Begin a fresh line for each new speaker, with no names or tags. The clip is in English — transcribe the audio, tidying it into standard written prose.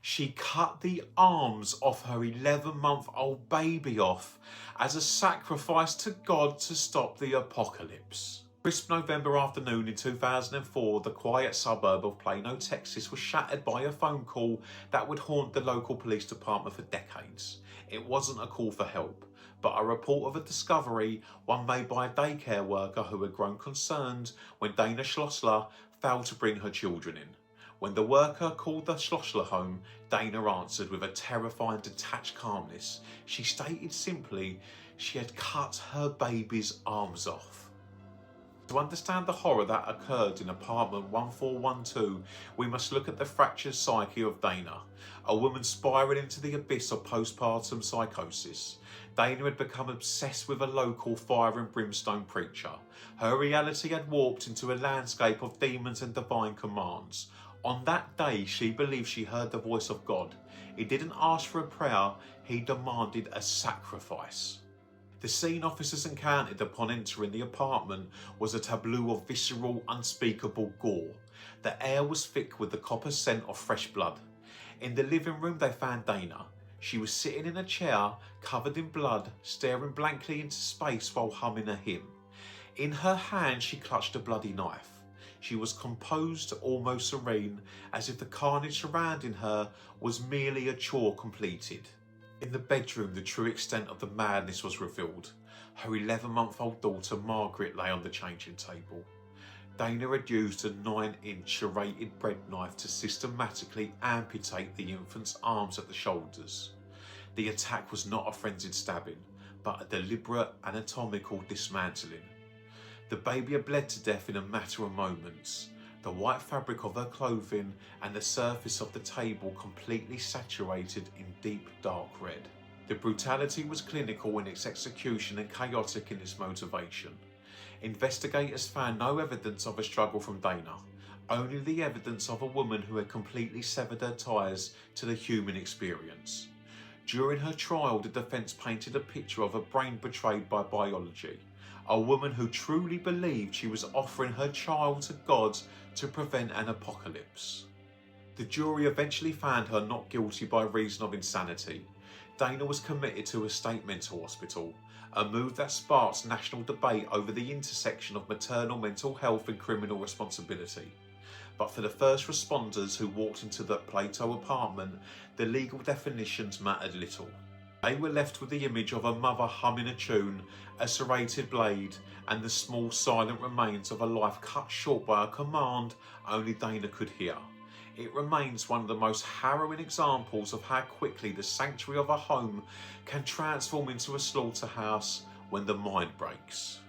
She cut the arms of her 11-month-old baby off as a sacrifice to God to stop the apocalypse. Crisp November afternoon in 2004, the quiet suburb of Plano, Texas was shattered by a phone call that would haunt the local police department for decades. It wasn't a call for help, but a report of a discovery, one made by a daycare worker who had grown concerned when Dena Schlosser failed to bring her children in. When the worker called the Schlosser home, Dena answered with a terrifying detached calmness. She stated simply she had cut her baby's arms off. To understand the horror that occurred in apartment 1412, we must look at the fractured psyche of Dena, a woman spiralling into the abyss of postpartum psychosis. Dena had become obsessed with a local fire and brimstone preacher. Her reality had warped into a landscape of demons and divine commands. On that day, she believed she heard the voice of God. He didn't ask for a prayer, he demanded a sacrifice. The scene officers encountered upon entering the apartment was a tableau of visceral, unspeakable gore. The air was thick with the copper scent of fresh blood. In the living room, they found Dena. She was sitting in a chair, covered in blood, staring blankly into space while humming a hymn. In her hand, she clutched a bloody knife. She was composed, almost serene, as if the carnage surrounding her was merely a chore completed. In the bedroom, the true extent of the madness was revealed. Her 11-month-old daughter, Margaret, lay on the changing table. Dena had used a 9-inch serrated bread knife to systematically amputate the infant's arms at the shoulders. The attack was not a frenzied stabbing, but a deliberate anatomical dismantling. The baby had bled to death in a matter of moments. The white fabric of her clothing and the surface of the table completely saturated in deep dark red. The brutality was clinical in its execution and chaotic in its motivation. Investigators found no evidence of a struggle from Dena, only the evidence of a woman who had completely severed her ties to the human experience. During her trial, the defence painted a picture of a brain betrayed by biology. A woman who truly believed she was offering her child to God to prevent an apocalypse. The jury eventually found her not guilty by reason of insanity. Dena was committed to a state mental hospital, a move that sparked national debate over the intersection of maternal mental health and criminal responsibility. But for the first responders who walked into the Plato apartment, the legal definitions mattered little. They were left with the image of a mother humming a tune, a serrated blade, and the small silent remains of a life cut short by a command only Dena could hear. It remains one of the most harrowing examples of how quickly the sanctuary of a home can transform into a slaughterhouse when the mind breaks.